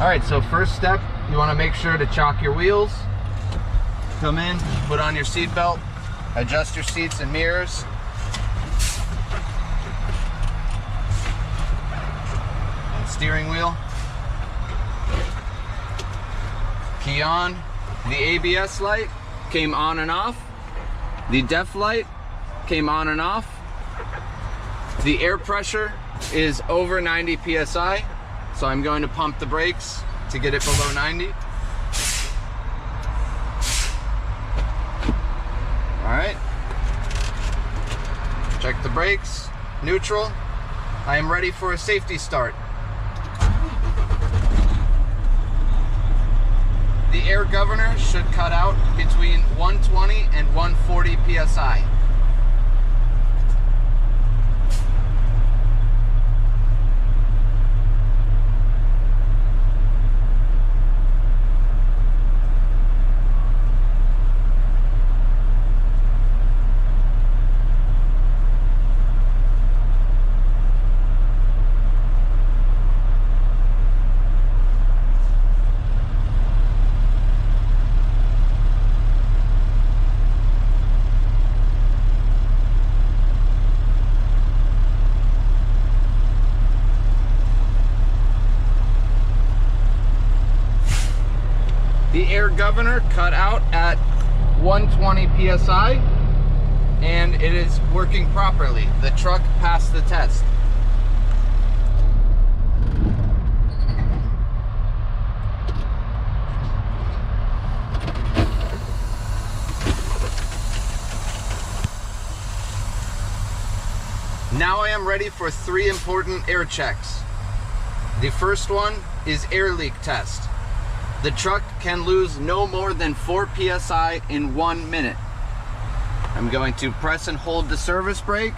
All right, so first step, you want to make sure to chock your wheels. Come in, put on your seat belt, adjust your seats and mirrors. And steering wheel. Key on. The ABS light came on and off. The def light came on and off. The air pressure is over 90 psi, so I'm going to pump the brakes to get it below 90. All right. Check the brakes, neutral. I am ready for a safety start. The air governor should cut out between 120 and 140 psi. The air governor cut out at 120 psi and it is working properly. The truck passed the test. Now I am ready for 3 important air checks. The first one is air leak test. The truck can lose no more than 4 psi in 1 minute. I'm going to press and hold the service brake.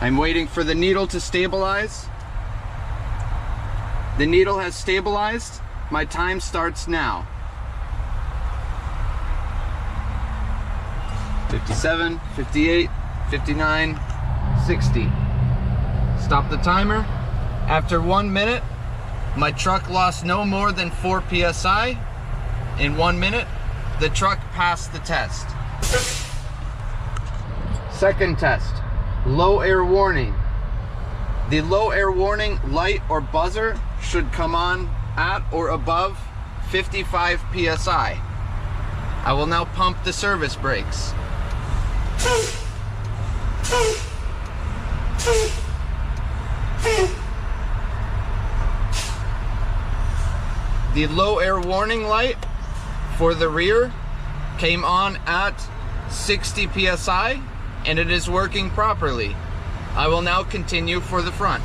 I'm waiting for the needle to stabilize. The needle has stabilized. My time starts now. 57, 58, 59, 60. Stop the timer. After 1 minute, my truck lost no more than 4 psi. In 1 minute, the truck passed the test. Second test, low air warning. The low air warning light or buzzer should come on at or above 55 psi. I will now pump the service brakes. The low air warning light for the rear came on at 60 psi and it is working properly. I will now continue for the front.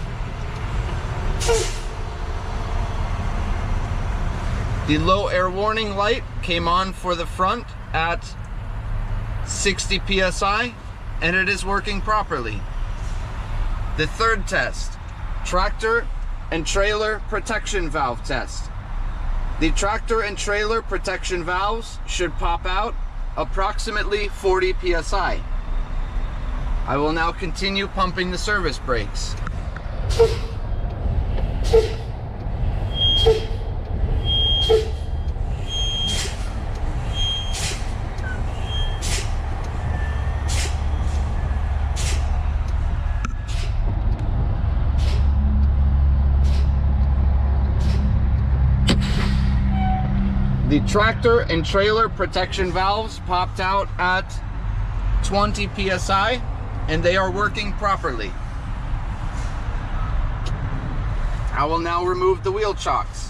The low air warning light came on for the front at 60 psi and it is working properly. The third test, tractor and trailer protection valve test. The tractor and trailer protection valves should pop out approximately 40 psi. I will now continue pumping the service brakes. The tractor and trailer protection valves popped out at 20 psi and they are working properly. I will now remove the wheel chocks.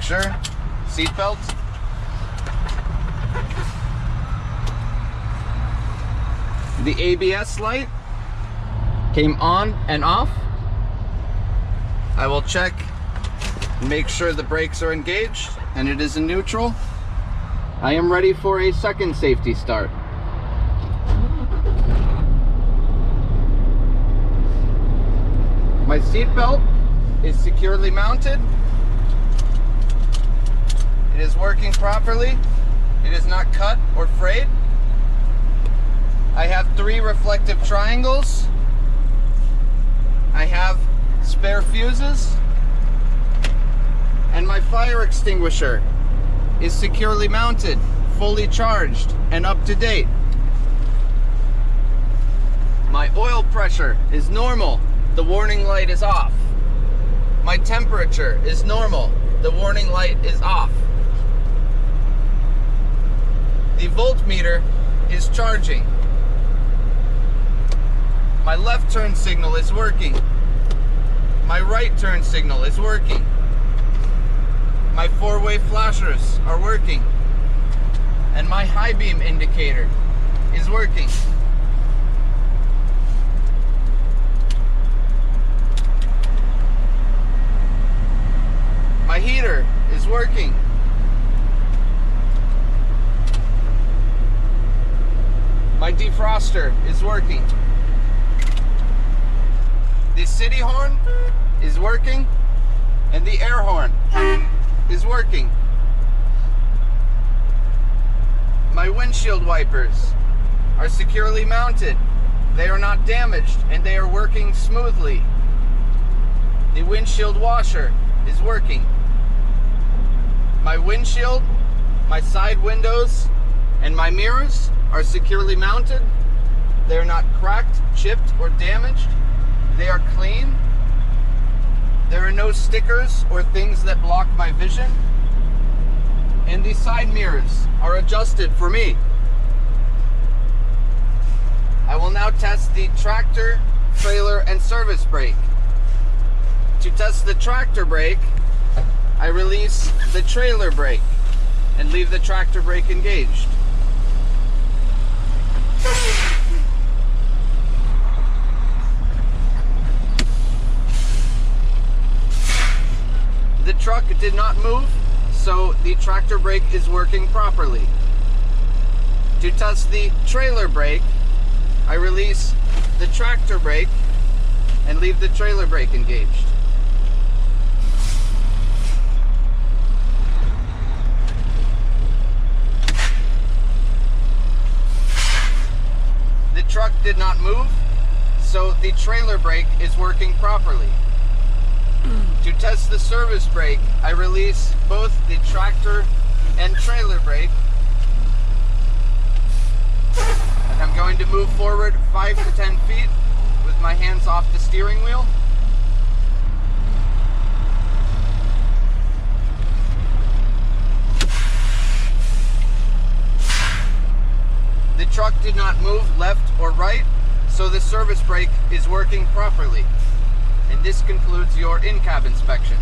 Sure. Seat belt. The ABS light came on and off. I will check and make sure the brakes are engaged and it is in neutral. I am ready for a second safety start. My seat belt is securely mounted. It is working properly. It is not cut or frayed. I have 3 reflective triangles. I have spare fuses. And my fire extinguisher is securely mounted, fully charged, and up to date. My oil pressure is normal. The warning light is off. My temperature is normal. The warning light is off. The voltmeter is charging. My left turn signal is working. My right turn signal is working. My 4-way flashers are working. And my high beam indicator is working. My heater is working. My defroster is working. The city horn is working, and the air horn is working. My windshield wipers are securely mounted. They are not damaged, and they are working smoothly. The windshield washer is working. My windshield, my side windows, and my mirrors are securely mounted. They are not cracked, chipped, or damaged. They are clean. There are no stickers or things that block my vision. And the side mirrors are adjusted for me. I will now test the tractor, trailer, and service brake. To test the tractor brake, I release the trailer brake and leave the tractor brake engaged. The truck did not move, so the tractor brake is working properly. To test the trailer brake, I release the tractor brake and leave the trailer brake engaged. The truck did not move, so the trailer brake is working properly. To test the service brake, I release both the tractor and trailer brake. And I'm going to move forward 5 to 10 feet with my hands off the steering wheel. The truck did not move left or right, so the service brake is working properly. And this concludes your in-cab inspection.